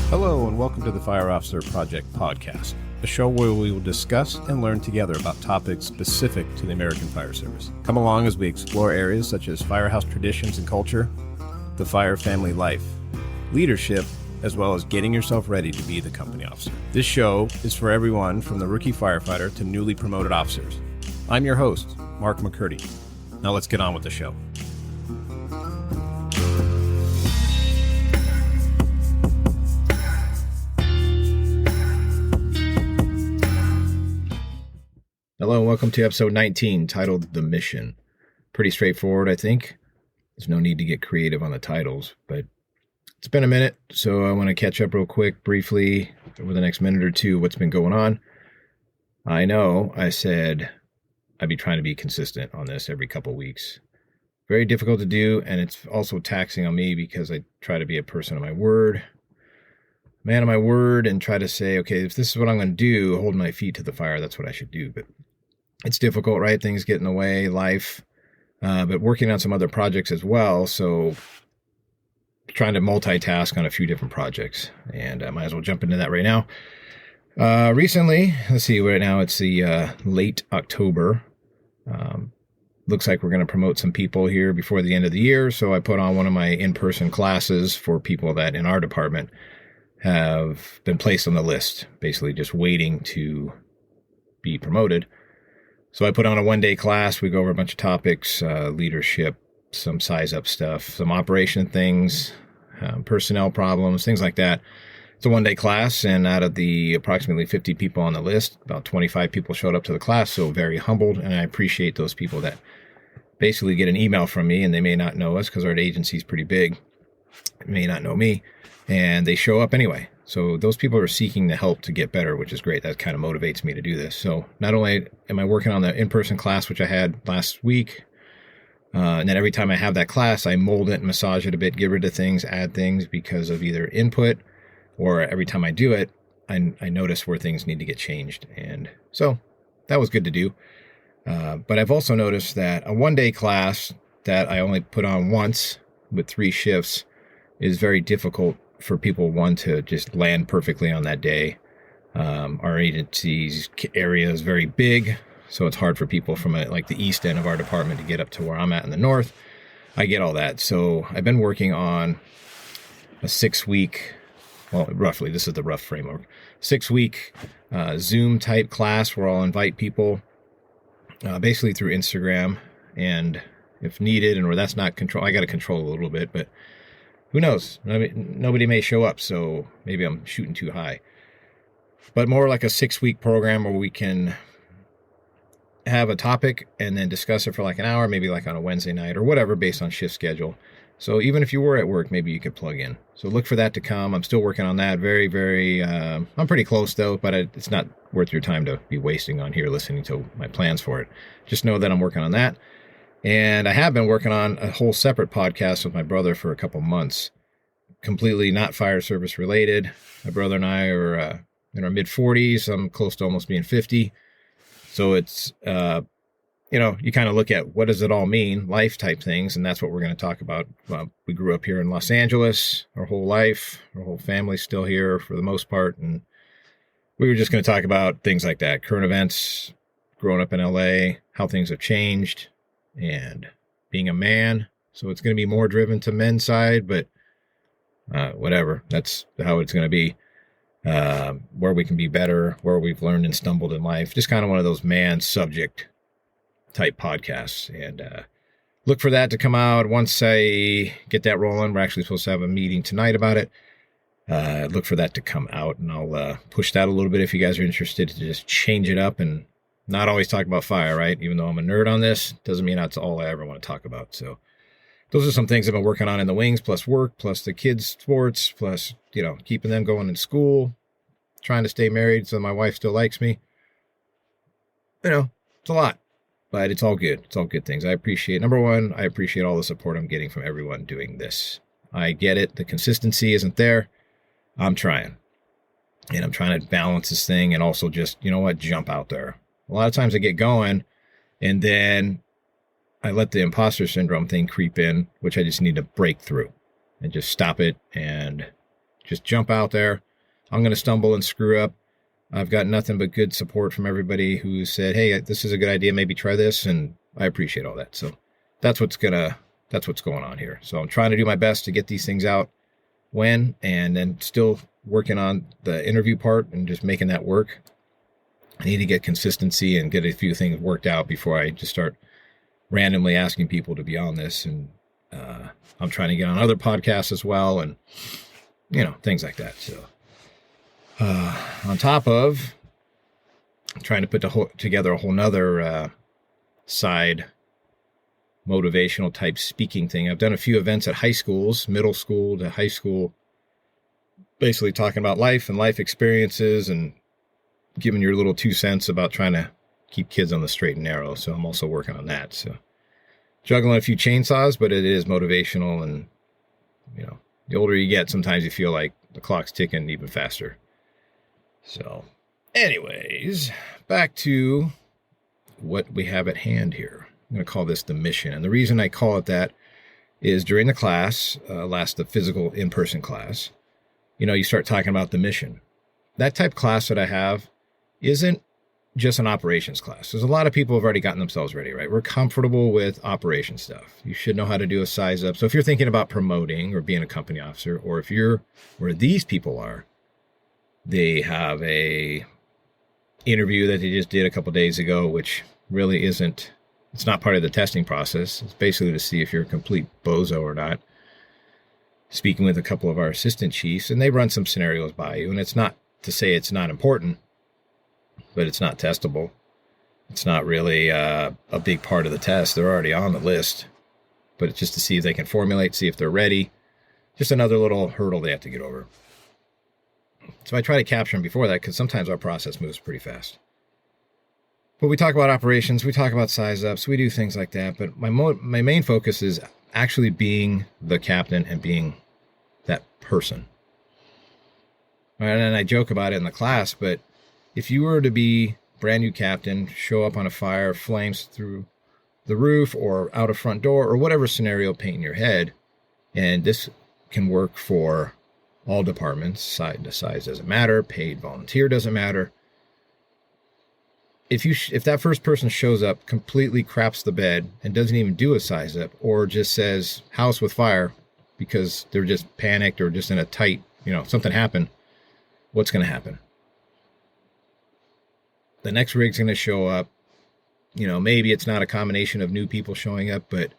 Hello and welcome to the Fire Officer Project podcast, a show where we will discuss and learn together about topics specific to the American Fire Service. Come along as we explore areas such as firehouse traditions and culture, the fire family life, leadership, as well as getting yourself ready to be the company officer. This show is for everyone from the rookie firefighter to newly promoted officers. I'm your host, Mark McCurdy. Now let's get on with the show. Hello and welcome to episode 19, titled The Mission. Pretty straightforward, I think. There's no need to get creative on the titles, but it's been a minute, so I want to catch up real quick, briefly, over the next minute or two, what's been going on. I know I said I'd be trying to be consistent on this every couple weeks. Very difficult to do, and it's also taxing on me because I try to be a person of my word, man of my word, and try to say, okay, if this is what I'm going to do, hold my feet to the fire, that's what I should do. But it's difficult, right? Things get in the way, life, but working on some other projects as well. So trying to multitask on a few different projects, and I might as well jump into that right now. Recently, let's see, right now it's the late October. Looks like we're going to promote some people here before the end of the year. So I put on one of my in-person classes for people that in our department have been placed on the list, basically just waiting to be promoted. So I put on a one-day class. We go over a bunch of topics, leadership, some size-up stuff, some operation things, personnel problems, things like that. It's a one-day class, and out of the approximately 50 people on the list, about 25 people showed up to the class, so very humbled, and I appreciate those people that basically get an email from me, and they may not know us because our agency is pretty big, may not know me, and they show up anyway. So those people are seeking the help to get better, which is great. That kind of motivates me to do this. So not only am I working on the in-person class, which I had last week, and then every time I have that class, I mold it and massage it a bit, get rid of things, add things because of either input or every time I do it, I notice where things need to get changed. And so that was good to do. But I've also noticed that a one-day class that I only put on once with 3 shifts is very difficult for people, one, to just land perfectly on that day. Our agency's area is very big, so it's hard for people from like the east end of our department to get up to where I'm at in the north. I get all that. So I've been working on a 6-week, well, roughly, this is the rough framework, 6-week Zoom type class where I'll invite people basically through Instagram, and if needed, and where that's not control, I got to control a little bit, but who knows? Nobody may show up, so maybe I'm shooting too high. But more like a 6-week program where we can have a topic and then discuss it for like an hour, maybe like on a Wednesday night or whatever, based on shift schedule. So even if you were at work, maybe you could plug in. So look for that to come. I'm still working on that. I'm pretty close though, but it's not worth your time to be wasting on here listening to my plans for it. Just know that I'm working on that. And I have been working on a whole separate podcast with my brother for a couple months, completely not fire service related. My brother and I are in our mid-40s. I'm close to almost being 50. So it's, you kind of look at what does it all mean, life type things, and that's what we're going to talk about. We grew up here in Los Angeles our whole life. Our whole family's still here for the most part, and we were just going to talk about things like that, current events, growing up in LA, how things have changed, and being a man. So it's going to be more driven to men's side, but whatever. That's how it's going to be. Where we can be better, where we've learned and stumbled in life. Just kind of one of those man subject type podcasts. And look for that to come out once I get that rolling. We're actually supposed to have a meeting tonight about it. Look for that to come out, and I'll push that a little bit if you guys are interested to just change it up and not always talk about fire, right? Even though I'm a nerd on this, doesn't mean that's all I ever want to talk about. So those are some things I've been working on in the wings, plus work, plus the kids' sports, plus, keeping them going to school, trying to stay married so my wife still likes me. It's a lot, but it's all good. It's all good things. Number one, I appreciate all the support I'm getting from everyone doing this. I get it. The consistency isn't there. I'm trying. And I'm trying to balance this thing and also just, jump out there. A lot of times I get going and then I let the imposter syndrome thing creep in, which I just need to break through and just stop it and just jump out there. I'm going to stumble and screw up. I've got nothing but good support from everybody who said, hey, this is a good idea. Maybe try this. And I appreciate all that. So that's what's going on here. So I'm trying to do my best to get these things out and then still working on the interview part and just making that work. I need to get consistency and get a few things worked out before I just start randomly asking people to be on this. And I'm trying to get on other podcasts as well, and things like that. So on top of trying to put together a whole nother side motivational type speaking thing, I've done a few events at high schools, middle school to high school, basically talking about life and life experiences and giving your little 2 cents about trying to keep kids on the straight and narrow. So I'm also working on that. So juggling a few chainsaws, but it is motivational. And, the older you get, sometimes you feel like the clock's ticking even faster. So anyways, back to what we have at hand here. I'm going to call this the mission. And the reason I call it that is during the class, the physical in-person class, you start talking about the mission. That type of class that I have isn't just an operations class. There's a lot of people who have already gotten themselves ready, right? We're comfortable with operation stuff. You should know how to do a size up. So if you're thinking about promoting or being a company officer, or if you're where these people are, they have a interview that they just did a couple days ago, which really it's not part of the testing process. It's basically to see if you're a complete bozo or not. Speaking with a couple of our assistant chiefs, and they run some scenarios by you, and it's not to say it's not important, but it's not testable. It's not really a big part of the test. They're already on the list, but it's just to see if they can formulate, see if they're ready. Just another little hurdle they have to get over. So I try to capture them before that, because sometimes our process moves pretty fast. But we talk about operations, we talk about size ups, we do things like that. But my main focus is actually being the captain and being that person. And I joke about it in the class, but if you were to be brand new captain, show up on a fire, flames through the roof or out a front door or whatever scenario paint in your head, and this can work for all departments, the size doesn't matter, paid volunteer doesn't matter. If that first person shows up, completely craps the bed and doesn't even do a size up, or just says house with fire because they're just panicked or just in a tight, something happened, what's going to happen? The next rig's going to show up. Maybe it's not a combination of new people showing up, but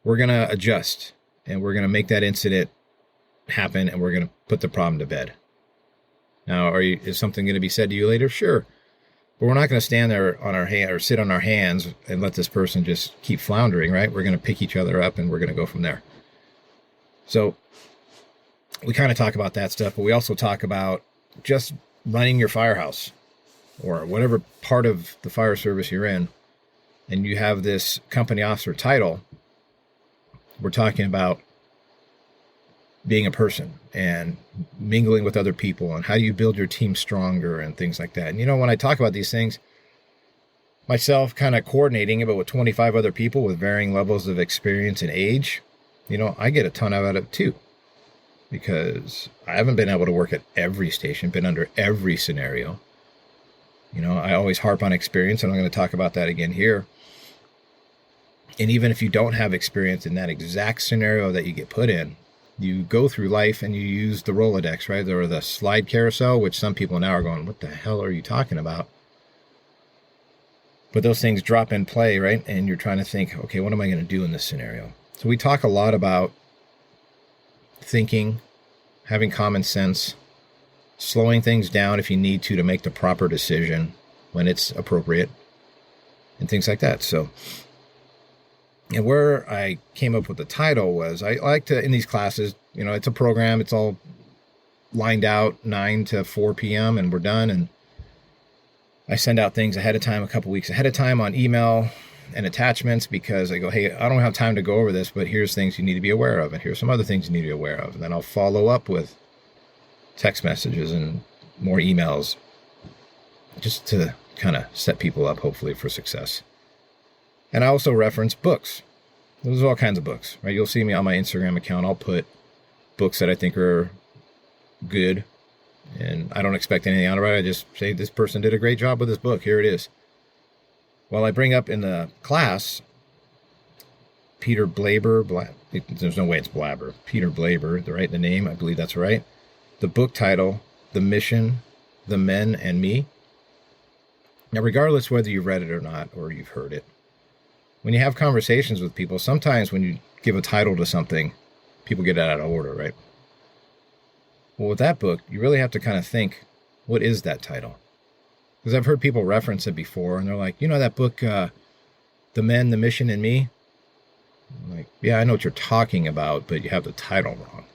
we're going to adjust and we're going to make that incident happen and we're going to put the problem to bed. Now, is something going to be said to you later? Sure. But we're not going to stand there on our hand or sit on our hands and let this person just keep floundering, right? We're going to pick each other up and we're going to go from there. So we kind of talk about that stuff, but we also talk about just running your firehouse or whatever part of the fire service you're in, and you have this company officer title. We're talking about being a person and mingling with other people and how do you build your team stronger and things like that. And when I talk about these things, myself kind of coordinating it, but with 25 other people with varying levels of experience and age, I get a ton out of it too, because I haven't been able to work at every station, been under every scenario. I always harp on experience, and I'm going to talk about that again here. And even if you don't have experience in that exact scenario that you get put in, you go through life and you use the Rolodex, right? Or the slide carousel, which some people now are going, what the hell are you talking about? But those things drop in play, right? And you're trying to think, okay, what am I going to do in this scenario? So we talk a lot about thinking, having common sense, slowing things down if you need to make the proper decision when it's appropriate, and things like that. So, and where I came up with the title was, I like to, in these classes, it's a program, it's all lined out 9 to 4 p.m. and we're done. And I send out things ahead of time, a couple weeks ahead of time on email and attachments, because I go, hey, I don't have time to go over this, but here's things you need to be aware of. And here's some other things you need to be aware of. And then I'll follow up with text messages and more emails just to kind of set people up, hopefully, for success. And I also reference books. There's all kinds of books, right? You'll see me on my Instagram account. I'll put books that I think are good, and I don't expect anything out of it. I just say this person did a great job with this book. Here it is. Well, I bring up in the class Peter Blaber. There's no way it's Blabber. Peter Blaber, the name. I believe that's right. The book title, The Mission, The Men and Me. Now, regardless whether you've read it or not, or you've heard it, when you have conversations with people, sometimes when you give a title to something, people get it out of order, right? Well, with that book, you really have to kind of think, what is that title? Because I've heard people reference it before, and they're like, you know that book, The Men, The Mission, and Me? I'm like, yeah, I know what you're talking about, but you have the title wrong.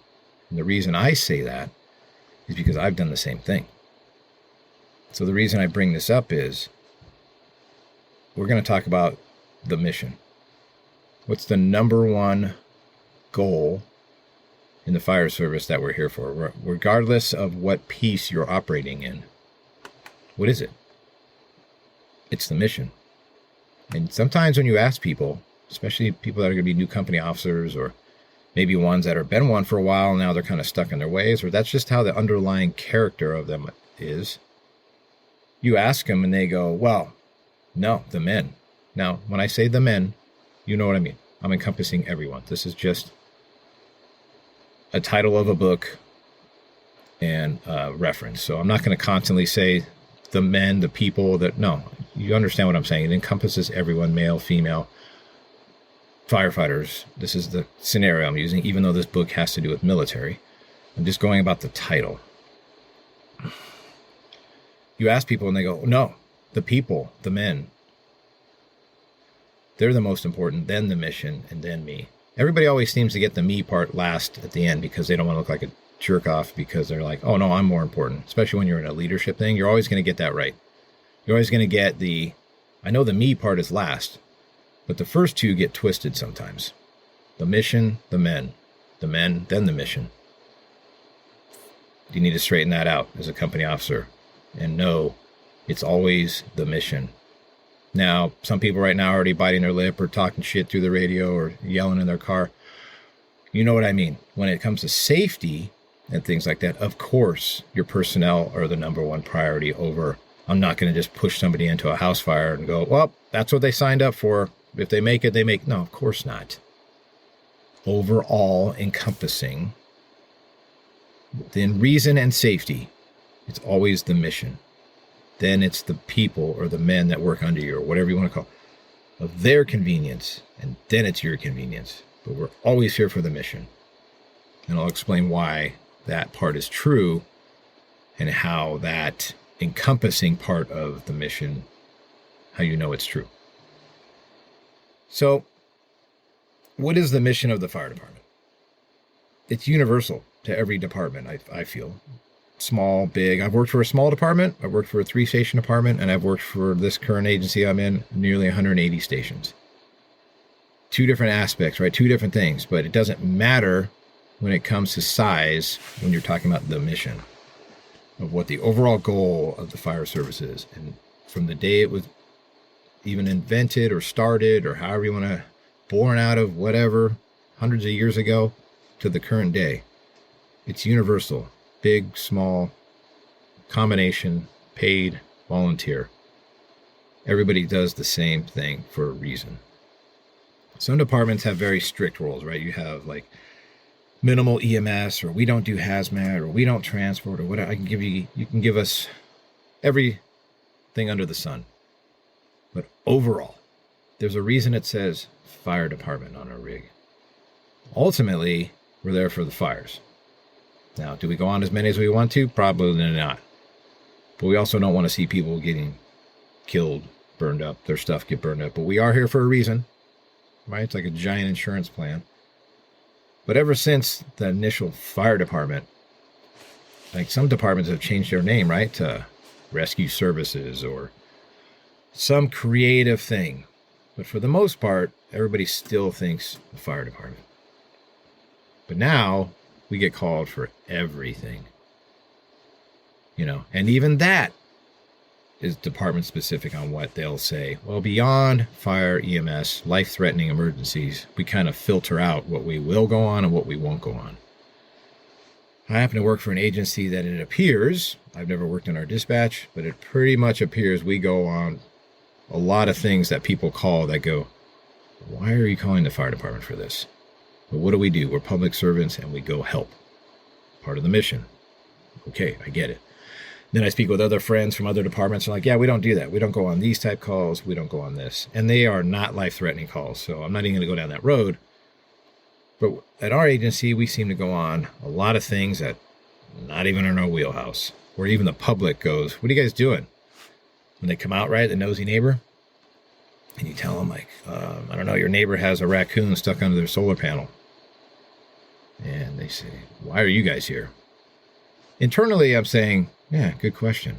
And the reason I say that is because I've done the same thing. So the reason I bring this up is we're going to talk about the mission. What's the number one goal in the fire service that we're here for, regardless of what piece you're operating in? What is it? It's the mission. And sometimes when you ask people, especially people that are going to be new company officers, or maybe ones that have been one for a while and now they're kind of stuck in their ways, or that's just how the underlying character of them is, you ask them and they go, well, no, the men. Now, when I say the men, you know what I mean. I'm encompassing everyone. This is just a title of a book and a reference. So I'm not going to constantly say the men, the people that, no, you understand what I'm saying. It encompasses everyone, male, female, firefighters. This is the scenario I'm using, even though this book has to do with military. I'm just going about the title. You ask people and they go, no, the people, the men. They're the most important, then the mission, and then me. Everybody always seems to get the me part last at the end because they don't want to look like a jerk off, because they're like, oh no, I'm more important. Especially when you're in a leadership thing, you're always going to get that right. You're always going to get I know the me part is last, but the first two get twisted sometimes. The mission, the men, then the mission. You need to straighten that out as a company officer and know it's always the mission. Now, some people right now are already biting their lip or talking shit through the radio or yelling in their car. You know what I mean? When it comes to safety and things like that, of course, your personnel are the number one priority over, I'm not going to just push somebody into a house fire and go, well, that's what they signed up for. If they make it, they make. No, of course not. Overall encompassing, within reason and safety, it's always the mission. Then it's the people or the men that work under you, or whatever you want to call it, of their convenience, and then it's your convenience. But we're always here for the mission. And I'll explain why that part is true and how that encompassing part of the mission, how you know it's true. So, what is the mission of the fire department? It's universal to every department, I feel. Small, big. I've worked for a small department, I've worked for a 3-station department, and I've worked for this current agency I'm in, nearly 180 stations. Two different aspects, right? Two different things, but it doesn't matter when it comes to size when you're talking about the mission of what the overall goal of the fire service is. And from the day it was even invented or started, or however you want to, born out of whatever, hundreds of years ago to the current day, it's universal. Big, small, combination, paid, volunteer. Everybody does the same thing for a reason. Some departments have very strict rules, right? You have like minimal EMS, or we don't do hazmat, or we don't transport, or whatever. You can give us everything under the sun. But overall, there's a reason it says fire department on our rig. Ultimately, we're there for the fires. Now, do we go on as many as we want to? Probably not. But we also don't want to see people getting killed, burned up, their stuff get burned up. But we are here for a reason, right? It's like a giant insurance plan. But ever since the initial fire department, like some departments have changed their name, right? To rescue services or some creative thing. But for the most part, everybody still thinks the fire department. But now we get called for everything, and even that is department specific on what they'll say. Well, beyond fire, EMS, life-threatening emergencies, we kind of filter out what we will go on and what we won't go on. I happen to work for an agency that it appears, I've never worked in our dispatch, but it pretty much appears we go on a lot of things that people call that go, why are you calling the fire department for this? But what do? We're public servants and we go help. Part of the mission. Okay, I get it. Then I speak with other friends from other departments. They're like, yeah, we don't do that. We don't go on these type calls. We don't go on this. And they are not life-threatening calls, so I'm not even going to go down that road. But at our agency, we seem to go on a lot of things that not even in our wheelhouse, where even the public goes, what are you guys doing? When they come out, right, the nosy neighbor, and you tell them, like, I don't know, your neighbor has a raccoon stuck under their solar panel. And they say, why are you guys here? Internally, I'm saying, yeah, good question.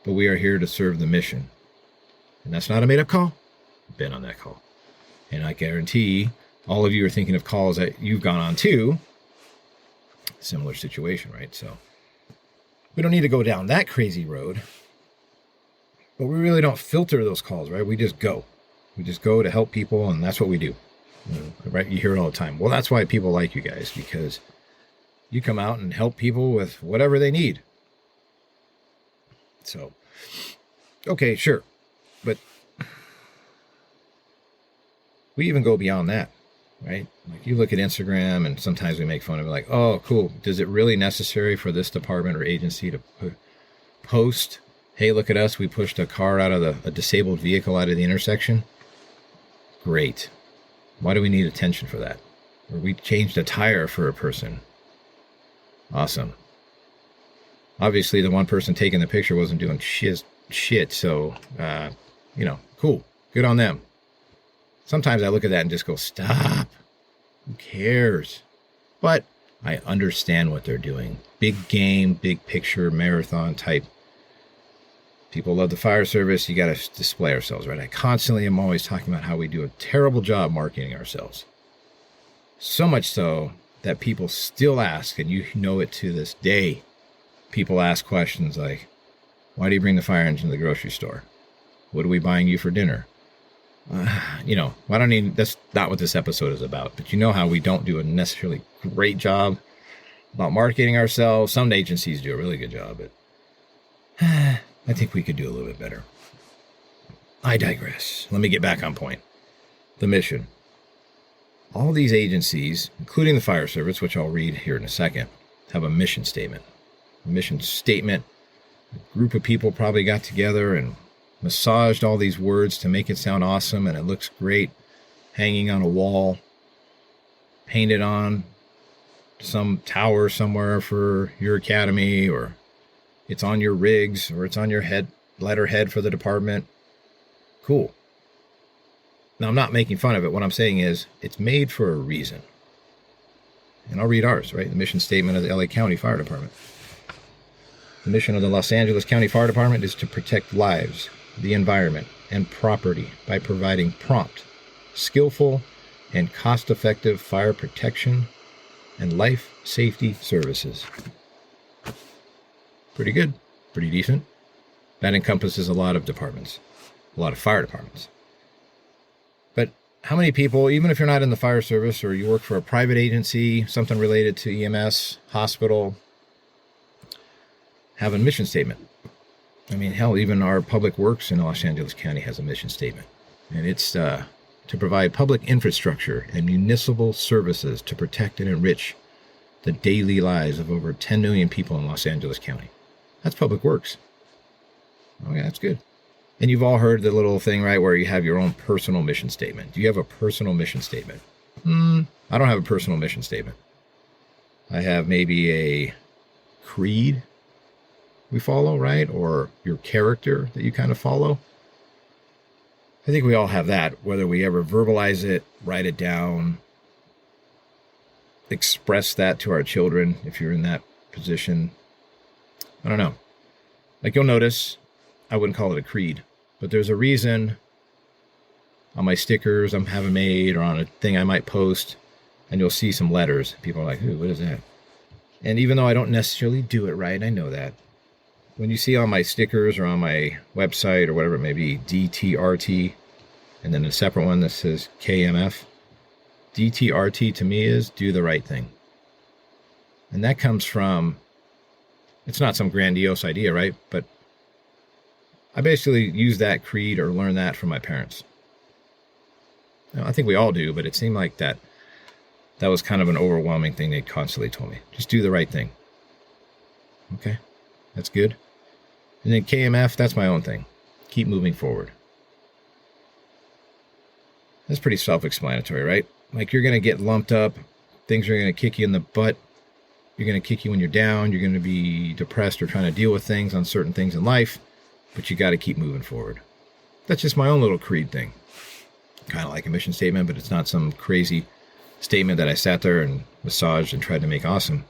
But we are here to serve the mission. And that's not a made-up call. I've been on that call. And I guarantee all of you are thinking of calls that you've gone on too. Similar situation, right? So we don't need to go down that crazy road. But we really don't filter those calls, right? We just go. We just go to help people, and that's what we do. Right? You hear it all the time. Well, that's why people like you guys, because you come out and help people with whatever they need. So, okay, sure. But we even go beyond that, right? Like you look at Instagram and sometimes we make fun of it like, oh, cool. Does it really necessary for this department or agency to post, hey, look at us. We pushed a car out of a disabled vehicle out of the intersection. Great. Why do we need attention for that? Or we changed a tire for a person. Awesome. Obviously, the one person taking the picture wasn't doing shit. So, cool. Good on them. Sometimes I look at that and just go, stop. Who cares? But I understand what they're doing. Big game, big picture, marathon type. People love the fire service. You got to display ourselves, right? I constantly am always talking about how we do a terrible job marketing ourselves. So much so that people still ask, and you know it to this day, people ask questions like, why do you bring the fire engine to the grocery store? What are we buying you for dinner? That's not what this episode is about, but you know how we don't do a necessarily great job about marketing ourselves. Some agencies do a really good job, but I think we could do a little bit better. I digress. Let me get back on point. The mission. All these agencies, including the fire service, which I'll read here in a second, have a mission statement. A mission statement. A group of people probably got together and massaged all these words to make it sound awesome, and it looks great hanging on a wall, painted on some tower somewhere for your academy, or it's on your rigs, or it's on your letterhead for the department. Cool. Now, I'm not making fun of it. What I'm saying is it's made for a reason. And I'll read ours, right? The mission statement of the LA County Fire Department. The mission of the Los Angeles County Fire Department is to protect lives, the environment, and property by providing prompt, skillful, and cost-effective fire protection and life safety services. Pretty good. Pretty decent. That encompasses a lot of departments, a lot of fire departments. But how many people, even if you're not in the fire service or you work for a private agency, something related to EMS, hospital, have a mission statement? I mean, hell, even our public works in Los Angeles County has a mission statement. And it's to provide public infrastructure and municipal services to protect and enrich the daily lives of over 10 million people in Los Angeles County. That's public works. Oh, yeah, that's good. And you've all heard the little thing, right, where you have your own personal mission statement. Do you have a personal mission statement? I don't have a personal mission statement. I have maybe a creed we follow, right? Or your character that you kind of follow. I think we all have that, whether we ever verbalize it, write it down, express that to our children if you're in that position. I don't know. Like you'll notice, I wouldn't call it a creed, but there's a reason on my stickers I'm having made or on a thing I might post, and you'll see some letters. People are like, ooh, what is that? And even though I don't necessarily do it right, I know that. When you see on my stickers or on my website or whatever it may be, DTRT, and then a separate one that says KMF, DTRT to me is do the right thing. And that comes from, it's not some grandiose idea, right? But I basically use that creed or learned that from my parents. Now, I think we all do, but it seemed like that was kind of an overwhelming thing they constantly told me. Just do the right thing. Okay, that's good. And then KMF, that's my own thing. Keep moving forward. That's pretty self-explanatory, right? Like, you're going to get lumped up. Things are going to kick you in the butt. You're going to kick you when you're down. You're going to be depressed or trying to deal with things on certain things in life. But you got to keep moving forward. That's just my own little creed thing. Kind of like a mission statement, but it's not some crazy statement that I sat there and massaged and tried to make awesome.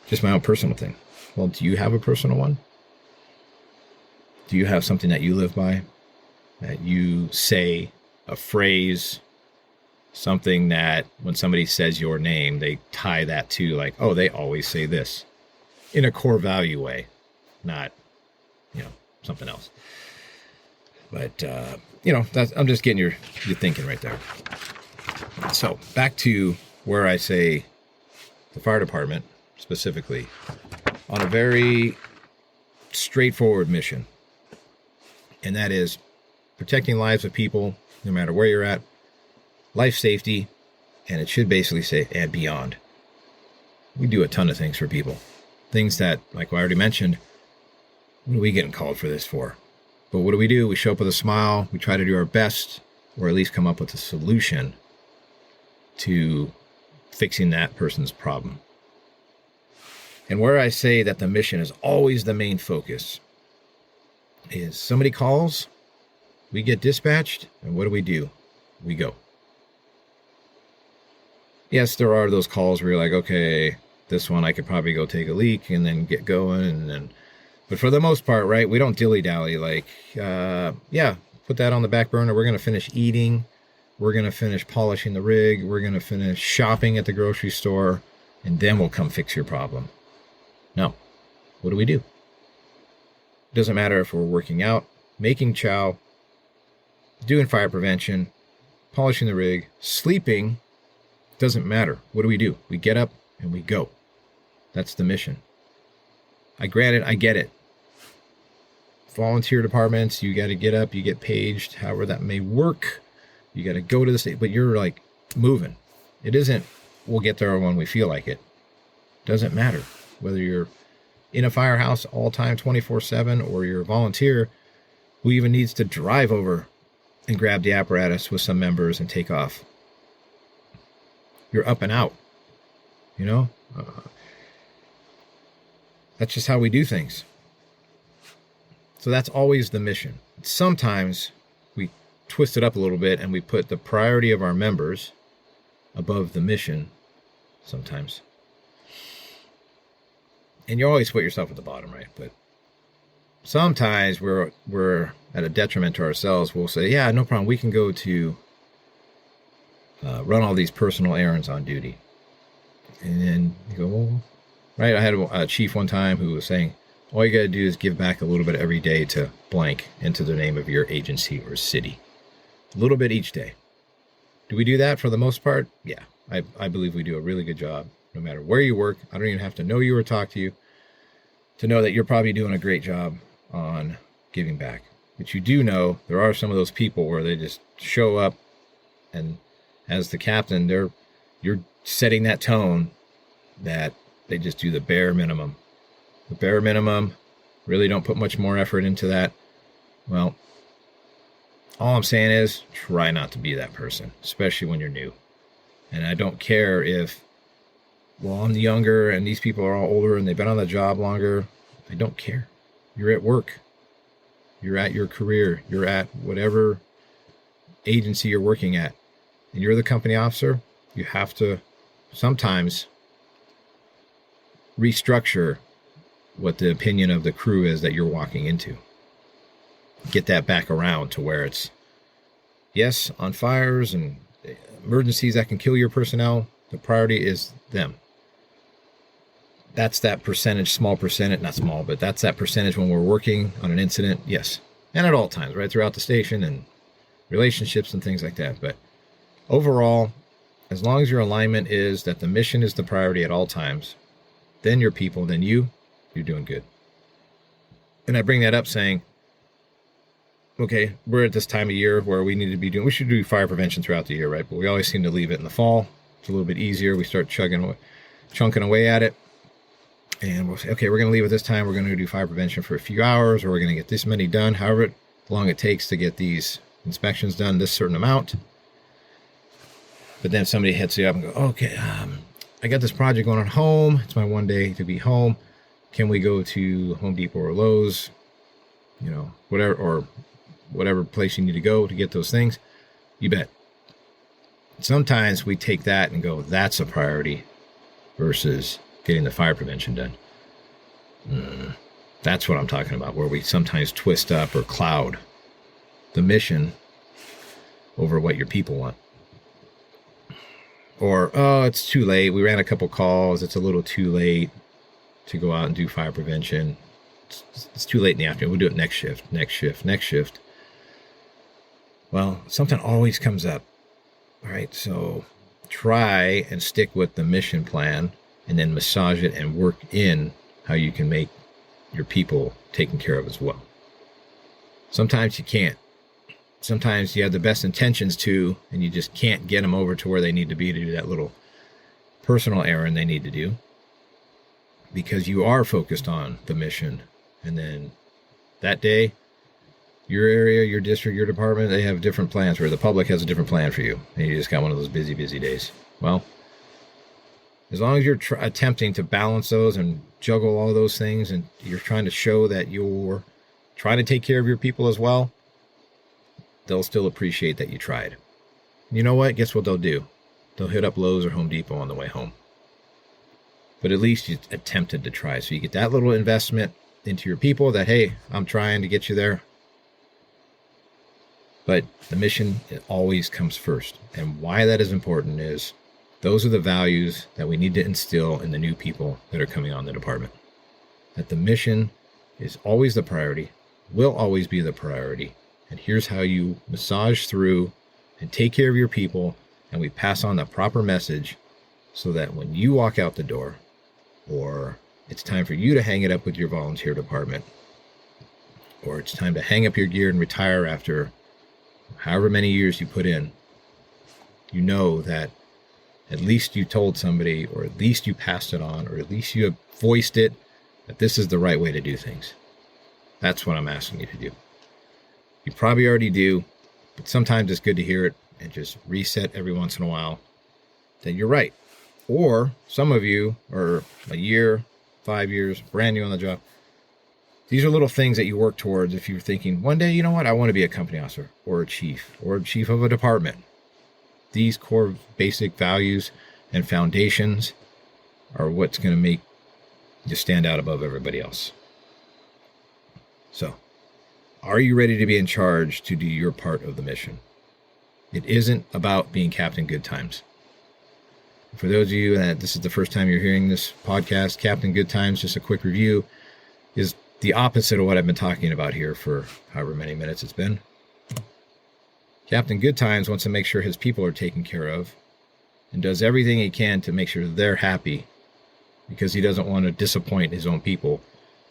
Just my own personal thing. Well, do you have a personal one? Do you have something that you live by? That you say, a phrase, something that when somebody says your name, they tie that to like, oh, they always say this. In a core value way, not, something else. But, I'm just getting your thinking right there. So back to where I say the fire department specifically on a very straightforward mission. And that is protecting lives of people, no matter where you're at, life safety, and it should basically say, and beyond. We do a ton of things for people. Things that, like I already mentioned, what are we getting called for this for? But what do? We show up with a smile. We try to do our best, or at least come up with a solution to fixing that person's problem. And where I say that the mission is always the main focus is somebody calls, we get dispatched, and what do? We go. Yes, there are those calls where you're like, okay, this one I could probably go take a leak and then get going, but for the most part, right, we don't dilly-dally, like, put that on the back burner, we're going to finish eating, we're going to finish polishing the rig, we're going to finish shopping at the grocery store, and then we'll come fix your problem. No. What do? It doesn't matter if we're working out, making chow, doing fire prevention, polishing the rig, sleeping, doesn't matter. What do? We get up and we go. That's the mission. I get it. Volunteer departments, you got to get up, you get paged, however that may work. You got to go to the state, but you're like moving. It isn't, we'll get there when we feel like it. Doesn't matter whether you're in a firehouse all time 24/7 or you're a volunteer who even needs to drive over and grab the apparatus with some members and take off. You're up and out. That's just how we do things. So that's always the mission. Sometimes we twist it up a little bit and we put the priority of our members above the mission sometimes. And you always put yourself at the bottom, right? But sometimes we're at a detriment to ourselves. We'll say, yeah, no problem. We can go to run all these personal errands on duty. And then you go, well, right? I had a chief one time who was saying, all you got to do is give back a little bit every day to blank into the name of your agency or city. A little bit each day. Do we do that for the most part? Yeah, I believe we do a really good job. No matter where you work, I don't even have to know you or talk to you to know that you're probably doing a great job on giving back. But you do know there are some of those people where they just show up and as the captain, you're setting that tone that they just do the bare minimum. The bare minimum, really don't put much more effort into that. Well, all I'm saying is try not to be that person, especially when you're new. And I don't care if, well, I'm younger and these people are all older and they've been on the job longer. I don't care. You're at work. You're at your career. You're at whatever agency you're working at. And you're the company officer. You have to sometimes restructure what the opinion of the crew is that you're walking into. Get that back around to where it's, yes, on fires and emergencies that can kill your personnel, the priority is them. That's that percentage, small percentage, not small, but that's that percentage when we're working on an incident, yes. And at all times, right, throughout the station and relationships and things like that. But overall, as long as your alignment is that the mission is the priority at all times, then your people, then you're doing good. And I bring that up saying, okay, we're at this time of year where we should do fire prevention throughout the year, right? But we always seem to leave it in the fall. It's a little bit easier. We start chunking away at it. And we'll say, okay, we're going to leave it this time. We're going to do fire prevention for a few hours, or we're going to get this many done, however long it takes to get these inspections done, this certain amount. But then somebody hits you up and go, okay, I got this project going on home. It's my one day to be home. Can we go to Home Depot or Lowe's, whatever place you need to go to get those things? You bet. Sometimes we take that and go, that's a priority versus getting the fire prevention done. That's what I'm talking about, where we sometimes twist up or cloud the mission over what your people want. Or, oh, it's too late. We ran a couple calls. It's a little too late to go out and do fire prevention. It's too late in the afternoon. We'll do it next shift. Well, something always comes up. All right, so try and stick with the mission plan and then massage it and work in how you can make your people taken care of as well. Sometimes you can't. Sometimes you have the best intentions to, and you just can't get them over to where they need to be to do that little personal errand they need to do, because you are focused on the mission. And then that day, your area, your district, your department, they have different plans, where the public has a different plan for you, and you just got one of those busy days. Well, as long as you're attempting to balance those and juggle all those things, and you're trying to show that you're trying to take care of your people as well, they'll still appreciate that you tried. You know what? Guess what they'll do? They'll hit up Lowe's or Home Depot on the way home. But at least you attempted to try. So you get that little investment into your people that, hey, I'm trying to get you there. But the mission, it always comes first. And why that is important is those are the values that we need to instill in the new people that are coming on the department. That the mission is always the priority, will always be the priority. And here's how you massage through and take care of your people, and we pass on the proper message so that when you walk out the door, or it's time for you to hang it up with your volunteer department, or it's time to hang up your gear and retire after however many years you put in, you know that at least you told somebody, or at least you passed it on, or at least you have voiced it, that this is the right way to do things. That's what I'm asking you to do. You probably already do, but sometimes it's good to hear it and just reset every once in a while that you're right. Or some of you are a year, 5 years, brand new on the job. These are little things that you work towards if you're thinking, one day, you know what, I want to be a company officer or a chief of a department. These core basic values and foundations are what's going to make you stand out above everybody else. So, are you ready to be in charge to do your part of the mission? It isn't about being Captain Good Times. For those of you that this is the first time you're hearing this podcast, Captain Good Times, just a quick review, is the opposite of what I've been talking about here for however many minutes it's been. Captain Good Times wants to make sure his people are taken care of and does everything he can to make sure they're happy, because he doesn't want to disappoint his own people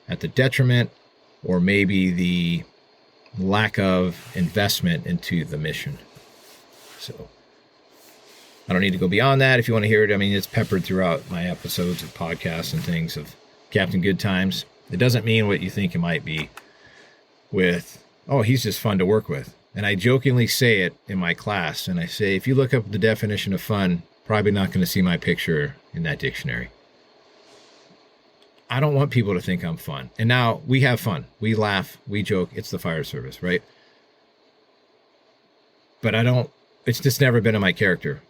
at the detriment or maybe the lack of investment into the mission. So I don't need to go beyond that. If you want to hear it, I mean, it's peppered throughout my episodes of podcasts and things of Captain Good Times. It doesn't mean what you think it might be with, oh, he's just fun to work with. And I jokingly say it in my class, and I say, if you look up the definition of fun, probably not going to see my picture in that dictionary. I don't want people to think I'm fun. And now we have fun. We laugh. We joke. It's the fire service, right? But it's just never been in my character.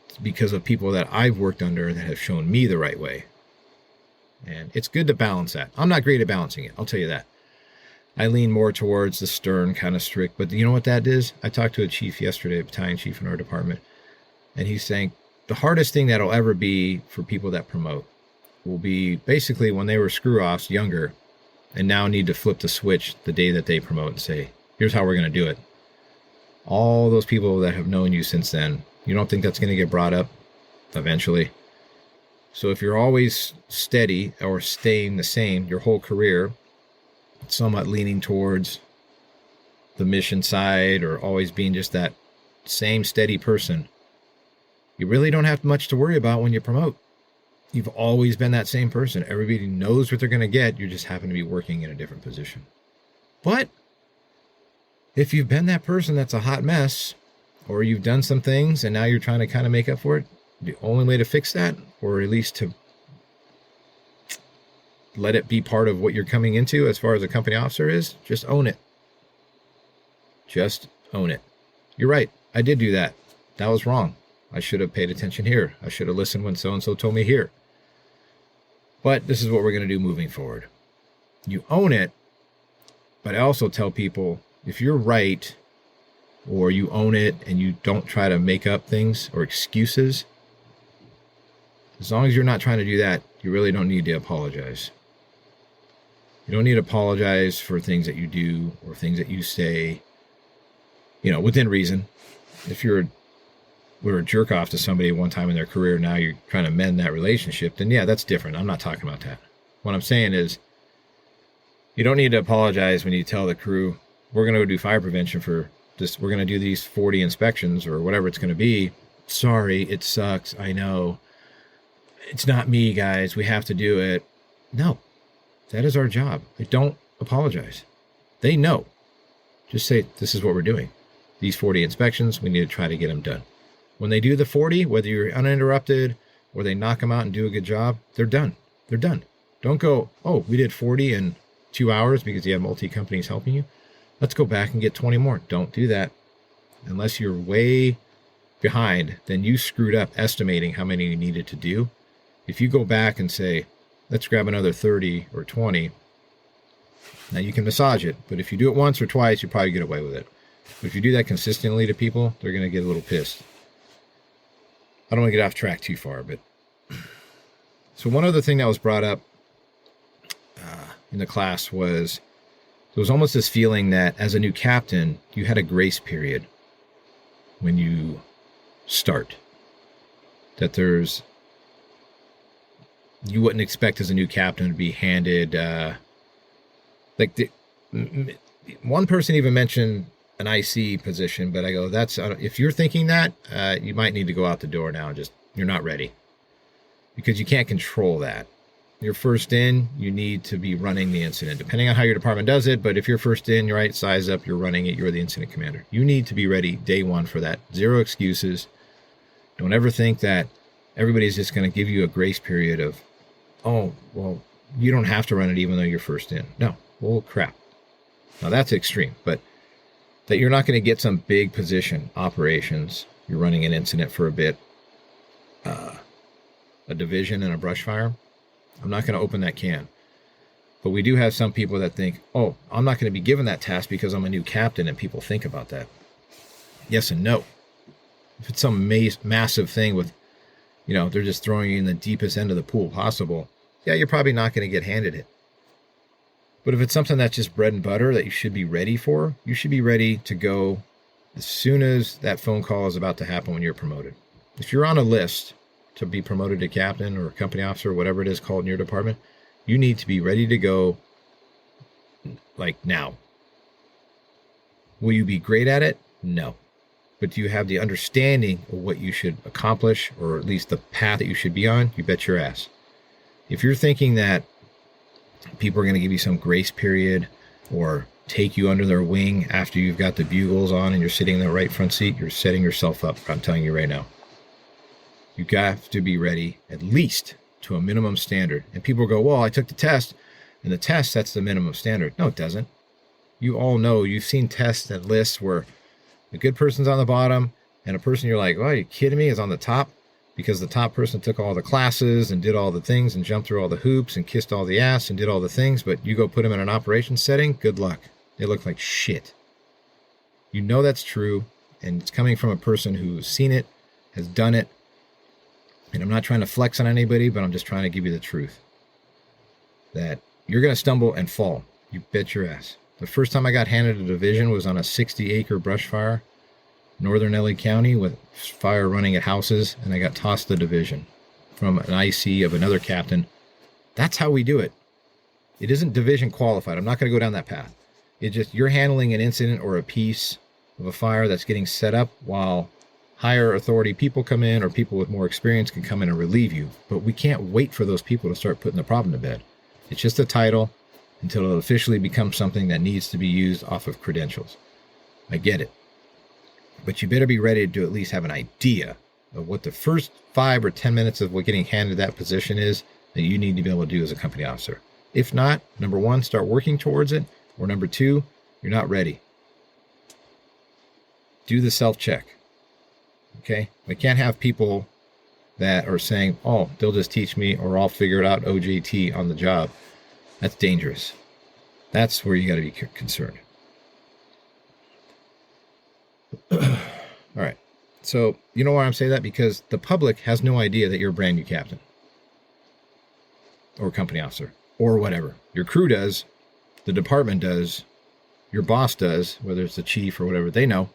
It's because of people that I've worked under that have shown me the right way. And it's good to balance that. I'm not great at balancing it. I'll tell you that. I lean more towards the stern, kind of strict. But you know what that is? I talked to a chief yesterday, a battalion chief in our department. And he's saying the hardest thing that'll ever be for people that promote will be basically when they were screw-offs younger and now need to flip the switch the day that they promote and say, here's how we're going to do it. All those people that have known you since then, you don't think that's going to get brought up eventually? So if you're always steady or staying the same your whole career, somewhat leaning towards the mission side or always being just that same steady person, you really don't have much to worry about when you promote. You've always been that same person. Everybody knows what they're going to get. You just happen to be working in a different position. But if you've been that person that's a hot mess, or you've done some things and now you're trying to kind of make up for it, the only way to fix that, or at least to let it be part of what you're coming into as far as a company officer, is just own it. Just own it. You're right. I did do that. That was wrong. I should have paid attention here. I should have listened when so-and-so told me here. But this is what we're going to do moving forward. You own it, but I also tell people, if you're right, or you own it and you don't try to make up things or excuses, as long as you're not trying to do that, you really don't need to apologize. You don't need to apologize for things that you do or things that you say, within reason. If you're a jerk off to somebody one time in their career, now you're trying to mend that relationship, then yeah, that's different. I'm not talking about that. What I'm saying is, you don't need to apologize when you tell the crew, we're going to go do fire prevention for this. We're going to do these 40 inspections or whatever it's going to be. Sorry, it sucks. I know. It's not me, guys. We have to do it. No, that is our job. Don't apologize. They know. Just say, this is what we're doing. These 40 inspections, we need to try to get them done. When they do the 40, whether you're uninterrupted or they knock them out and do a good job, they're done. They're done. Don't go, oh, we did 40 in 2 hours because you have multi-companies helping you. Let's go back and get 20 more. Don't do that. Unless you're way behind, then you screwed up estimating how many you needed to do. If you go back and say, let's grab another 30 or 20, now you can massage it. But if you do it once or twice, you probably get away with it. But if you do that consistently to people, they're going to get a little pissed. I don't want to get off track too far, but so one other thing that was brought up in the class was there was almost this feeling that as a new captain, you had a grace period when you start. That you wouldn't expect as a new captain to be handed, one person even mentioned an IC position, but I go, if you're thinking that, you might need to go out the door now. You're not ready, because you can't control that. You're first in, you need to be running the incident, depending on how your department does it. But if you're first in, you're right, size up, you're running it, you're the incident commander. You need to be ready day one for that. Zero excuses. Don't ever think that everybody's just going to give you a grace period of, oh, well, you don't have to run it even though you're first in. No, well, crap. Now that's extreme, but that you're not going to get some big position operations. You're running an incident for a bit, a division and a brush fire. I'm not going to open that can. But we do have some people that think, oh, I'm not going to be given that task because I'm a new captain, and people think about that. Yes and no. If it's some massive thing with, they're just throwing you in the deepest end of the pool possible, yeah, you're probably not going to get handed it. But if it's something that's just bread and butter that you should be ready for, you should be ready to go as soon as that phone call is about to happen when you're promoted. If you're on a list to be promoted to captain or company officer, or whatever it is called in your department, you need to be ready to go like now. Will you be great at it? No. But do you have the understanding of what you should accomplish, or at least the path that you should be on? You bet your ass. If you're thinking that people are going to give you some grace period or take you under their wing after you've got the bugles on and you're sitting in the right front seat, you're setting yourself up. I'm telling you right now. You have to be ready at least to a minimum standard. And people go, well, I took the test, and the test sets the minimum standard. No, it doesn't. You all know, you've seen tests and lists where the good person's on the bottom and a person you're like, oh, are you kidding me, is on the top, because the top person took all the classes and did all the things and jumped through all the hoops and kissed all the ass and did all the things. But you go put them in an operations setting, good luck. They look like shit. You know that's true, and it's coming from a person who's seen it, has done it. And I'm not trying to flex on anybody, but I'm just trying to give you the truth. That you're going to stumble and fall. You bet your ass. The first time I got handed a division was on a 60-acre brush fire, northern LA County, with fire running at houses, and I got tossed the division. from an IC of another captain. That's how we do it. It isn't division qualified. I'm not going to go down that path. It's just you're handling an incident or a piece of a fire that's getting set up while higher authority people come in, or people with more experience can come in and relieve you. But we can't wait for those people to start putting the problem to bed. It's just a title until it officially becomes something that needs to be used off of credentials. I get it. But you better be ready to at least have an idea of what the first 5 or 10 minutes of what getting handed that position is that you need to be able to do as a company officer. If not, number 1, start working towards it. Or number 2, you're not ready. Do the self-check. Okay? We can't have people that are saying, oh, they'll just teach me or I'll figure it out OJT on the job. That's dangerous. That's where you got to be concerned. All right. So, you know why I'm saying that? Because the public has no idea that you're a brand new captain or company officer or whatever. Your crew does, the department does, your boss does, whether it's the chief or whatever, they know,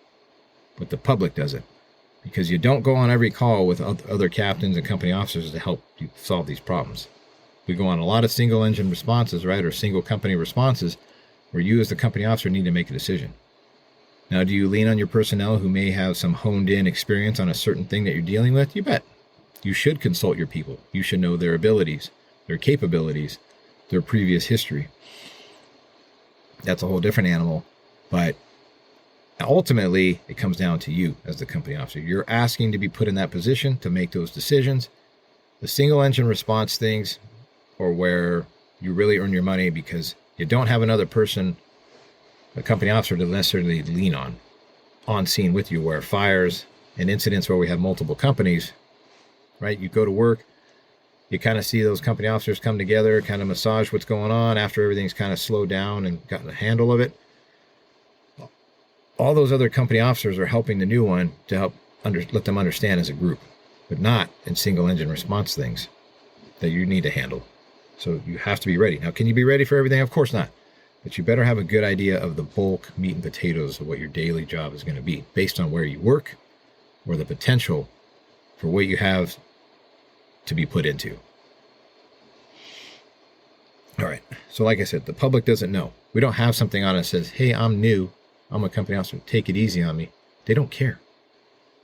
but the public doesn't. Because you don't go on every call with other captains and company officers to help you solve these problems. We go on a lot of single engine responses, right? Or single company responses where you as the company officer need to make a decision. Now, do you lean on your personnel who may have some honed in experience on a certain thing that you're dealing with? You bet. You should consult your people. You should know their abilities, their capabilities, their previous history. That's a whole different animal. But ultimately, it comes down to you as the company officer. You're asking to be put in that position to make those decisions. The single engine response things are where you really earn your money because you don't have another person, a company officer, to necessarily lean on scene with you, where fires and incidents where we have multiple companies, right? You go to work, you kind of see those company officers come together, kind of massage what's going on after everything's kind of slowed down and gotten a handle of it. All those other company officers are helping the new one to help let them understand as a group, but not in single engine response things that you need to handle. So you have to be ready. Now, can you be ready for everything? Of course not. But you better have a good idea of the bulk meat and potatoes of what your daily job is going to be based on where you work or the potential for what you have to be put into. All right. So like I said, the public doesn't know. We don't have something on it that says, hey, I'm new. I'm a company officer. Take it easy on me. They don't care.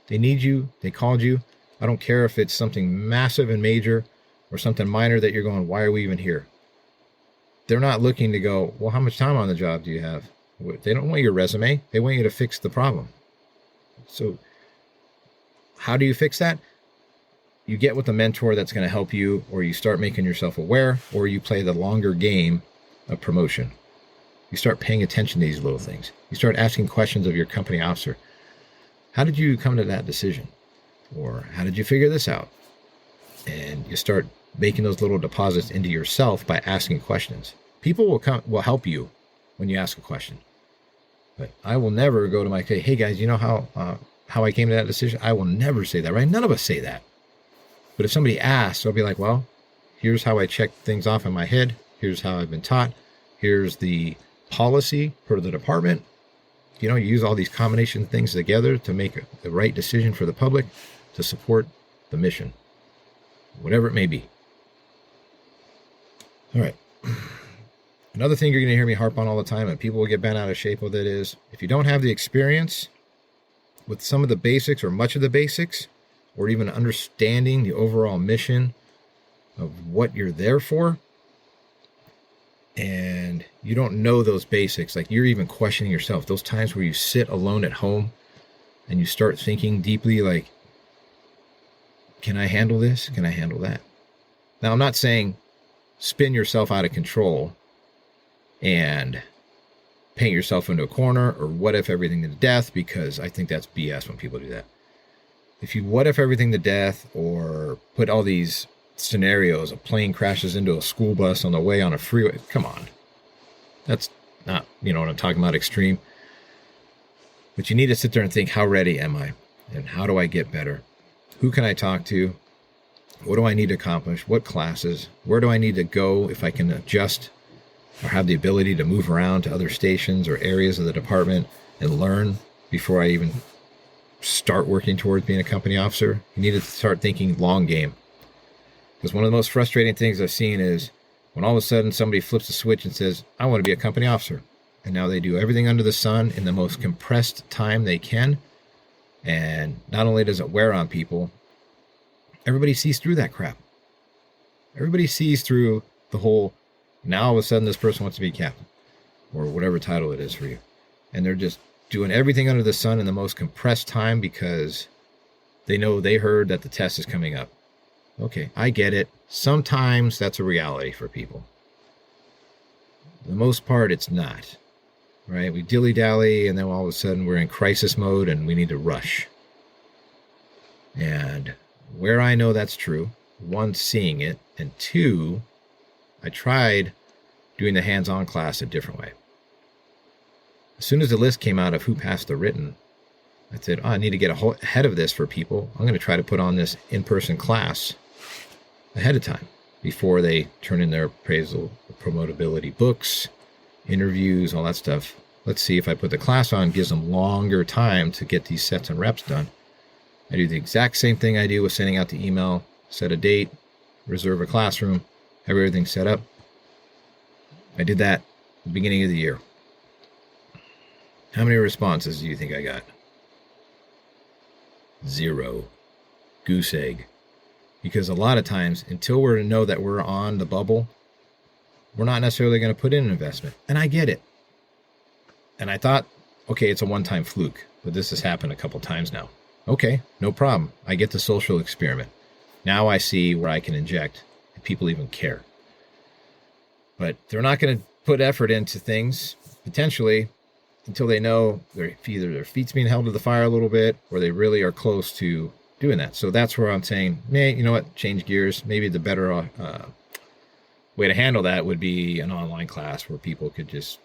They need you. They called you. I don't care if it's something massive and major or something minor that you're going, why are we even here? They're not looking to go, well, how much time on the job do you have? They don't want your resume. They want you to fix the problem. So how do you fix that? You get with a mentor that's going to help you, or you start making yourself aware, or you play the longer game of promotion. You start paying attention to these little things. You start asking questions of your company officer. How did you come to that decision? Or how did you figure this out? And you start making those little deposits into yourself by asking questions. People will help you when you ask a question. But I will never go to hey guys, you know how I came to that decision? I will never say that, right? None of us say that. But if somebody asks, I'll be like, well, here's how I check things off in my head. Here's how I've been taught. Here's the policy for the department. You use all these combination things together to make the right decision for the public to support the mission, whatever it may be. All right. Another thing you're going to hear me harp on all the time, and people will get bent out of shape with it, is if you don't have the experience with some of the basics or much of the basics, or even understanding the overall mission of what you're there for, and you don't know those basics, like you're even questioning yourself, those times where you sit alone at home and you start thinking deeply, like, can I handle this? Can I handle that? Now, I'm not saying spin yourself out of control and paint yourself into a corner or what if everything to death, because I think that's BS when people do that. If you what if everything to death or put all these scenarios, a plane crashes into a school bus on the way on a freeway, come on. That's not, what I'm talking about, extreme. But you need to sit there and think, how ready am I? And how do I get better? Who can I talk to? What do I need to accomplish? What classes? Where do I need to go if I can adjust or have the ability to move around to other stations or areas of the department and learn before I even start working towards being a company officer? You need to start thinking long game. Because one of the most frustrating things I've seen is when all of a sudden somebody flips a switch and says, I want to be a company officer. And now they do everything under the sun in the most compressed time they can. And not only does it wear on people, everybody sees through that crap. Everybody sees through the whole, now all of a sudden this person wants to be captain or whatever title it is for you. And they're just doing everything under the sun in the most compressed time because they know they heard that the test is coming up. Okay, I get it. Sometimes that's a reality for people. For the most part, it's not. Right? We dilly-dally, and then all of a sudden we're in crisis mode and we need to rush. And where I know that's true, one, seeing it, and two, I tried doing the hands-on class a different way. As soon as the list came out of who passed the written, I said, I need to get ahead of this for people. I'm going to try to put on this in-person class ahead of time before they turn in their appraisal, promotability books, interviews, all that stuff. Let's see if I put the class on, gives them longer time to get these sets and reps done. I do the exact same thing I do with sending out the email, set a date, reserve a classroom, have everything set up. I did that at the beginning of the year. How many responses do you think I got? 0. Goose egg. Because a lot of times, until we know that we're on the bubble, we're not necessarily going to put in an investment. And I get it. And I thought, okay, it's a one-time fluke, but this has happened a couple times now. Okay, no problem. I get the social experiment. Now I see where I can inject, if people even care. But they're not going to put effort into things, potentially, until they know either their feet's being held to the fire a little bit, or they really are close to doing that. So that's where I'm saying, you know what, change gears. Maybe the better way to handle that would be an online class where people could just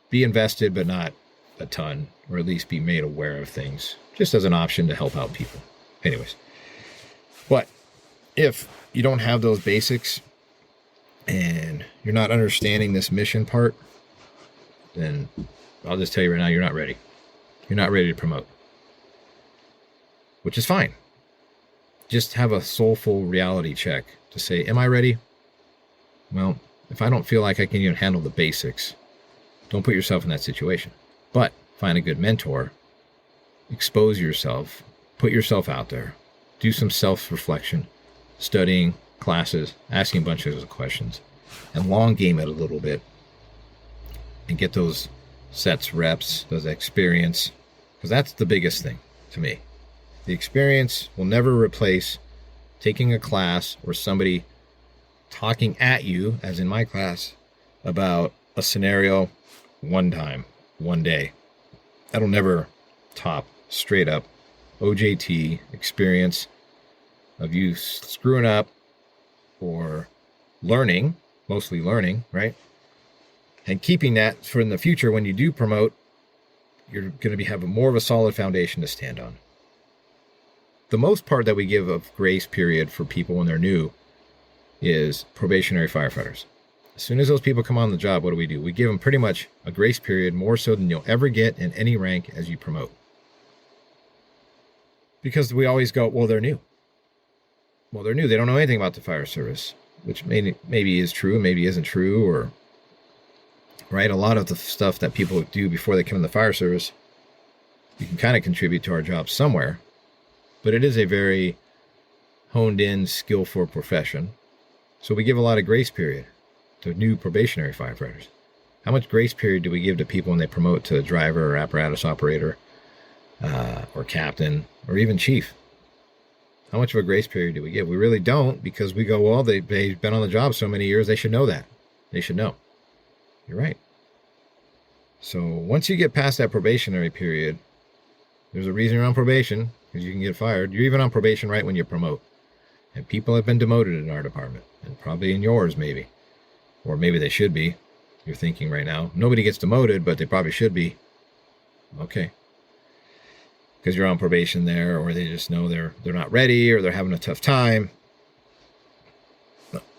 be invested, but not a ton, or at least be made aware of things, just as an option to help out people. Anyways, but if you don't have those basics and you're not understanding this mission part, then I'll just tell you right now, you're not ready. You're not ready to promote, which is fine. Just have a soulful reality check to say, am I ready? Well, if I don't feel like I can even handle the basics, don't put yourself in that situation. But find a good mentor, expose yourself, put yourself out there, do some self-reflection, studying, classes, asking a bunch of questions, and long game it a little bit and get those sets, reps, those experience, because that's the biggest thing to me. The experience will never replace taking a class or somebody talking at you, as in my class, about a scenario one time, one day. That'll never top straight up OJT experience of you screwing up or learning, mostly learning, right? And keeping that for in the future when you do promote, you're going to have more of a solid foundation to stand on. The most part that we give of grace period for people when they're new is probationary firefighters. As soon as those people come on the job, what do? We give them pretty much a grace period, more so than you'll ever get in any rank as you promote. Because we always go, well, they're new. Well, they're new. They don't know anything about the fire service, which maybe is true, maybe isn't true, or right. A lot of the stuff that people do before they come in the fire service, you can kind of contribute to our job somewhere, but it is a very honed in, skillful profession. So we give a lot of grace period to new probationary firefighters. How much grace period do we give to people when they promote to driver or apparatus operator or captain or even chief? How much of a grace period do we give? We really don't, because we go, well, they've been on the job so many years, they should know that. They should know. You're right. So once you get past that probationary period, there's a reason you're on probation, because you can get fired. You're even on probation right when you promote. And people have been demoted in our department, and probably in yours maybe. Or maybe they should be. You're thinking right now, nobody gets demoted, but they probably should be. Okay. Because you're on probation there, or they just know they're not ready, or they're having a tough time.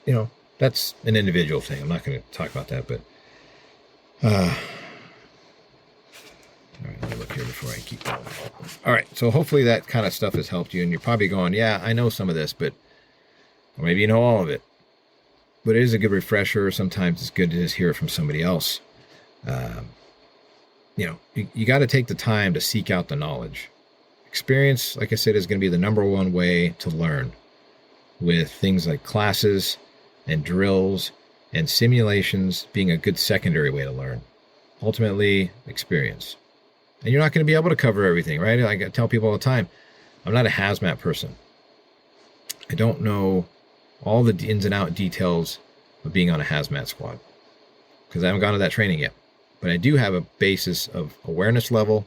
You know, that's an individual thing. I'm not going to talk about that, but all right, let me look here before I keep going. All right, so hopefully that kind of stuff has helped you, and you're probably going, yeah, I know some of this, but or maybe you know all of it. But it is a good refresher. Sometimes it's good to just hear it from somebody else. You got to take the time to seek out the knowledge. Experience, like I said, is going to be the number one way to learn, with things like classes and drills and simulations being a good secondary way to learn. Ultimately, experience. And you're not going to be able to cover everything, right? Like I tell people all the time, I'm not a hazmat person. I don't know all the ins and out details of being on a hazmat squad because I haven't gone to that training yet. But I do have a basis of awareness level,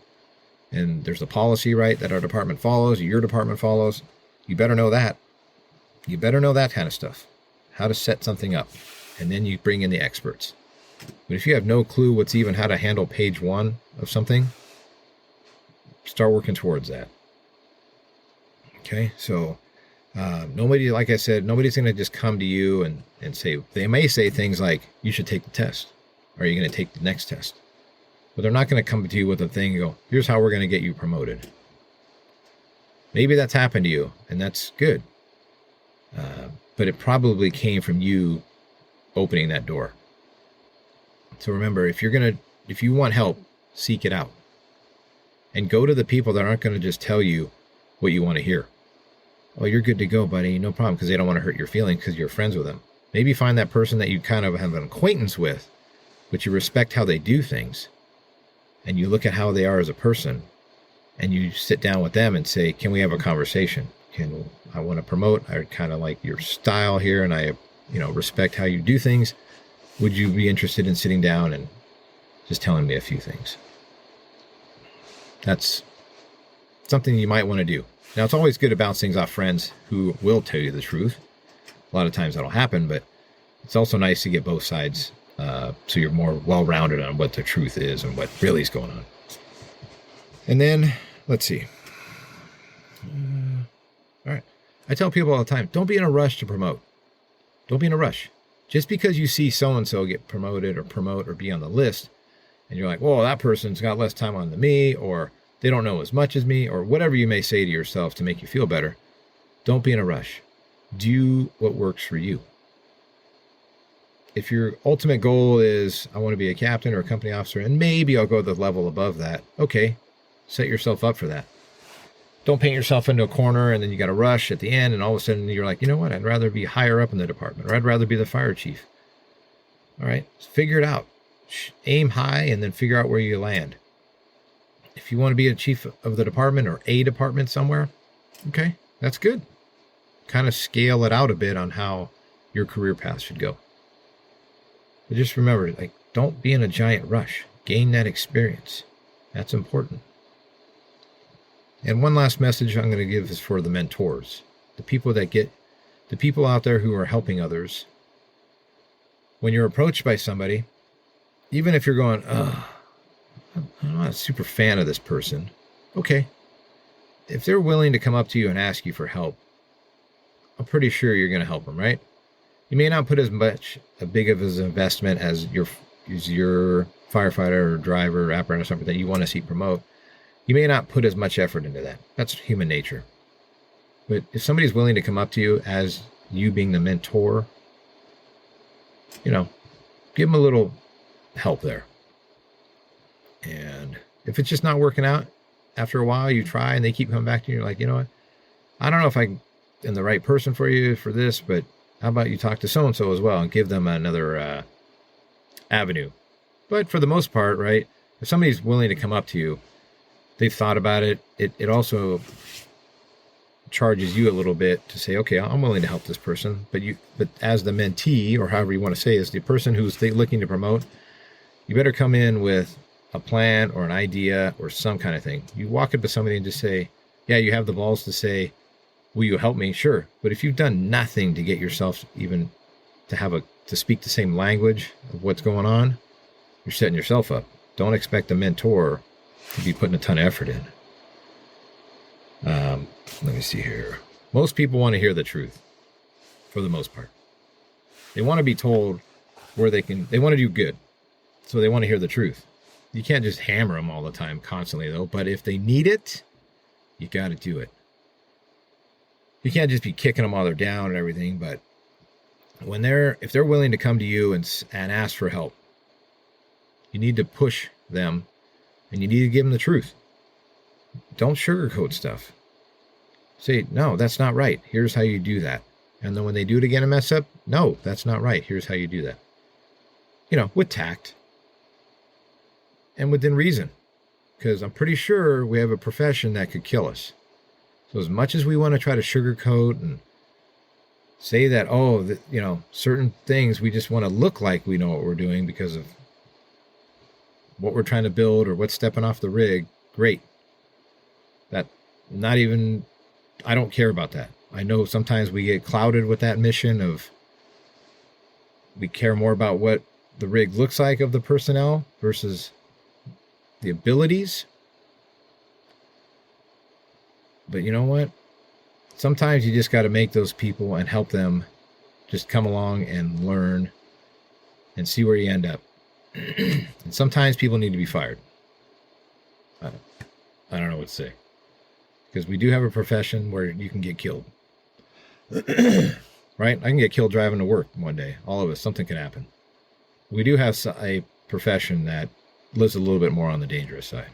and there's a policy, right, that our department follows, your department follows. You better know that. You better know that kind of stuff, how to set something up, and then you bring in the experts. But if you have no clue what's even how to handle page 1 of something, start working towards that. Okay, so nobody, like I said, nobody's going to just come to you and say, they may say things like, you should take the test. Or are you going to take the next test? But they're not going to come to you with a thing and go, here's how we're going to get you promoted. Maybe that's happened to you, and that's good. But it probably came from you opening that door. So remember, if you want help, seek it out. And go to the people that aren't going to just tell you what you want to hear. Oh, you're good to go, buddy. No problem, because they don't want to hurt your feelings because you're friends with them. Maybe find that person that you kind of have an acquaintance with, but you respect how they do things. And you look at how they are as a person, and you sit down with them and say, can we have a conversation? I want to promote. I kind of like your style here, and I, respect how you do things. Would you be interested in sitting down and just telling me a few things? That's something you might want to do. Now, it's always good to bounce things off friends who will tell you the truth. A lot of times that'll happen, but it's also nice to get both sides so you're more well-rounded on what the truth is and what really is going on. And then, let's see. All right. I tell people all the time, don't be in a rush to promote. Don't be in a rush. Just because you see so-and-so get promoted or promote or be on the list, and you're like, well, that person's got less time on than me, or they don't know as much as me, or whatever you may say to yourself to make you feel better, don't be in a rush. Do what works for you. If your ultimate goal is, I want to be a captain or a company officer, and maybe I'll go the level above that, okay, set yourself up for that. Don't paint yourself into a corner and then you got to rush at the end, and all of a sudden you're like, you know what, I'd rather be higher up in the department, or I'd rather be the fire chief. All right, figure it out. Aim high and then figure out where you land. If you want to be a chief of the department or a department somewhere, okay, that's good. Kind of scale it out a bit on how your career path should go. But just remember, don't be in a giant rush. Gain that experience. That's important. And one last message I'm going to give is for the mentors, the people out there who are helping others. When you're approached by somebody, even if you're going, I'm not a super fan of this person, okay. If they're willing to come up to you and ask you for help, I'm pretty sure you're going to help them, right? You may not put as big of an investment as your firefighter or driver or apparatus or something that you want to see promote. You may not put as much effort into that. That's human nature. But if somebody's willing to come up to you as you being the mentor, give them a little help there. And if it's just not working out, after a while you try and they keep coming back to you, you're like, you know what? I don't know if I'm the right person for you for this, but how about you talk to so-and-so as well and give them another avenue. But for the most part, right, if somebody's willing to come up to you, they've thought about it. It also charges you a little bit to say, okay, I'm willing to help this person. But as the mentee, or however you want to say, is the person who's looking to promote, you better come in with a plan or an idea or some kind of thing. You walk up to somebody and just say, yeah, you have the balls to say, will you help me? Sure. But if you've done nothing to get yourself even to speak the same language of what's going on, you're setting yourself up. Don't expect a mentor to be putting a ton of effort in. Let me see here. Most people want to hear the truth, for the most part. They want to be told where they want to do good. So they want to hear the truth. You can't just hammer them all the time, constantly though. But if they need it, you got to do it. you can't just be kicking them while they're down and everything. But if they're willing to come to you and ask for help, you need to push them, and you need to give them the truth. Don't sugarcoat stuff. Say, no, that's not right. Here's how you do that. And then when they do it again and mess up, no, that's not right. Here's how you do that. With tact and within reason. Because I'm pretty sure we have a profession that could kill us. So as much as we want to try to sugarcoat and say that, certain things we just want to look like we know what we're doing because of what we're trying to build or what's stepping off the rig, great. I don't care about that. I know sometimes we get clouded with that mission of we care more about what the rig looks like of the personnel versus the abilities. But you know what? Sometimes you just got to make those people and help them just come along and learn and see where you end up. And sometimes people need to be fired. I don't know what to say. Because we do have a profession where you can get killed. Right? I can get killed driving to work one day. All of us, something can happen. We do have a profession that lives a little bit more on the dangerous side.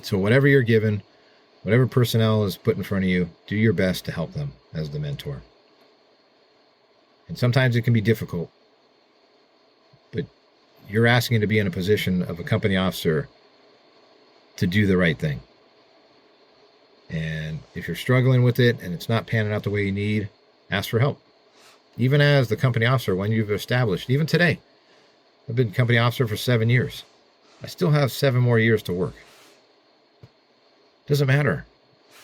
So whatever you're given, whatever personnel is put in front of you, do your best to help them as the mentor. And sometimes it can be difficult, but you're asking to be in a position of a company officer to do the right thing. And if you're struggling with it and it's not panning out the way you need, ask for help. Even as the company officer, when you've established, even today, I've been company officer for 7 years. I still have 7 more years to work. Doesn't matter,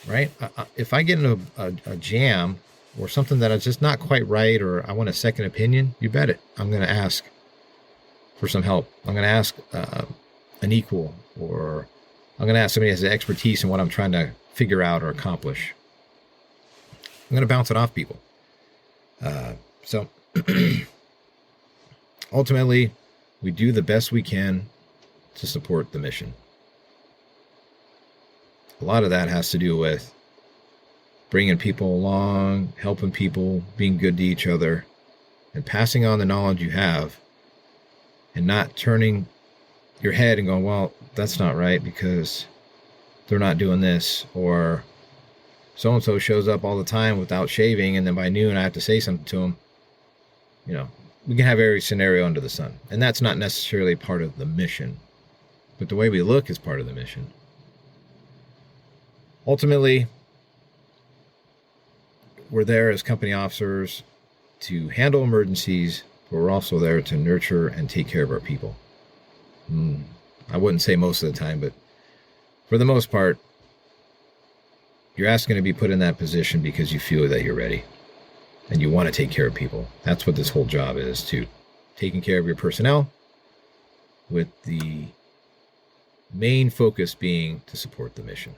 right? If I get into a jam or something that is just not quite right, or I want a second opinion, you bet it, I'm going to ask for some help. I'm going to ask an equal, or I'm going to ask somebody who has expertise in what I'm trying to figure out or accomplish. I'm going to bounce it off people. So ultimately, we do the best we can to support the mission. A lot of that has to do with bringing people along, helping people, being good to each other, and passing on the knowledge you have, and not turning your head and going, well, that's not right because they're not doing this, or so-and-so shows up all the time without shaving, and then by noon I have to say something to them. We can have every scenario under the sun, and that's not necessarily part of the mission, but the way we look is part of the mission. Ultimately, we're there as company officers to handle emergencies, but we're also there to nurture and take care of our people. I wouldn't say most of the time, but for the most part, you're asking to be put in that position because you feel that you're ready and you want to take care of people. That's what this whole job is, too. Taking care of your personnel, with the main focus being to support the mission.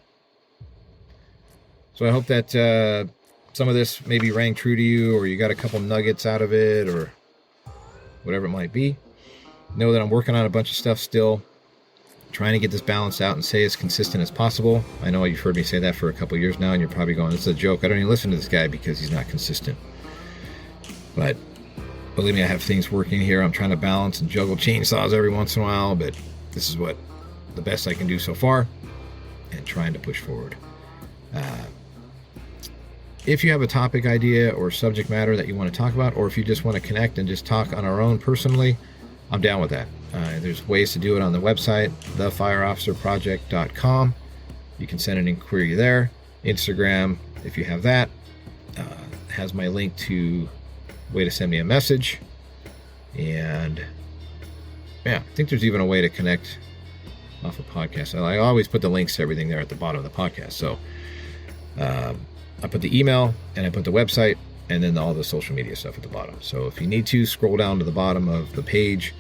So I hope that some of this maybe rang true to you, or you got a couple nuggets out of it, or whatever it might be. Know that I'm working on a bunch of stuff still, trying to get this balanced out and stay as consistent as possible. I know you've heard me say that for a couple years now, and you're probably going, this is a joke. I don't even listen to this guy because he's not consistent. But believe me, I have things working here. I'm trying to balance and juggle chainsaws every once in a while, but this is what the best I can do so far, and trying to push forward. If you have a topic idea or subject matter that you want to talk about, or if you just want to connect and just talk on our own personally, I'm down with that. There's ways to do it on the website, thefireofficerproject.com. You can send an inquiry there. Instagram, if you have that, has my link to way to send me a message. And yeah, I think there's even a way to connect off a podcast. I always put the links to everything there at the bottom of the podcast. So I put the email, and I put the website, and then all the social media stuff at the bottom. So if you need to, scroll down to the bottom of the page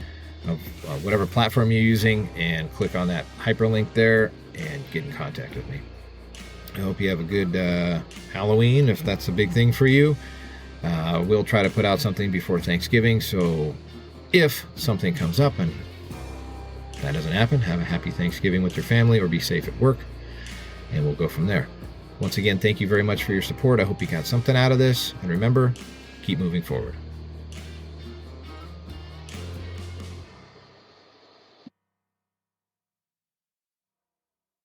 of whatever platform you're using and click on that hyperlink there and get in contact with me. I hope you have a good Halloween, if that's a big thing for you. We'll try to put out something before Thanksgiving, so if something comes up and that doesn't happen, have a happy Thanksgiving with your family, or be safe at work, and we'll go from there. Once again, thank you very much for your support. I hope you got something out of this. And remember, keep moving forward.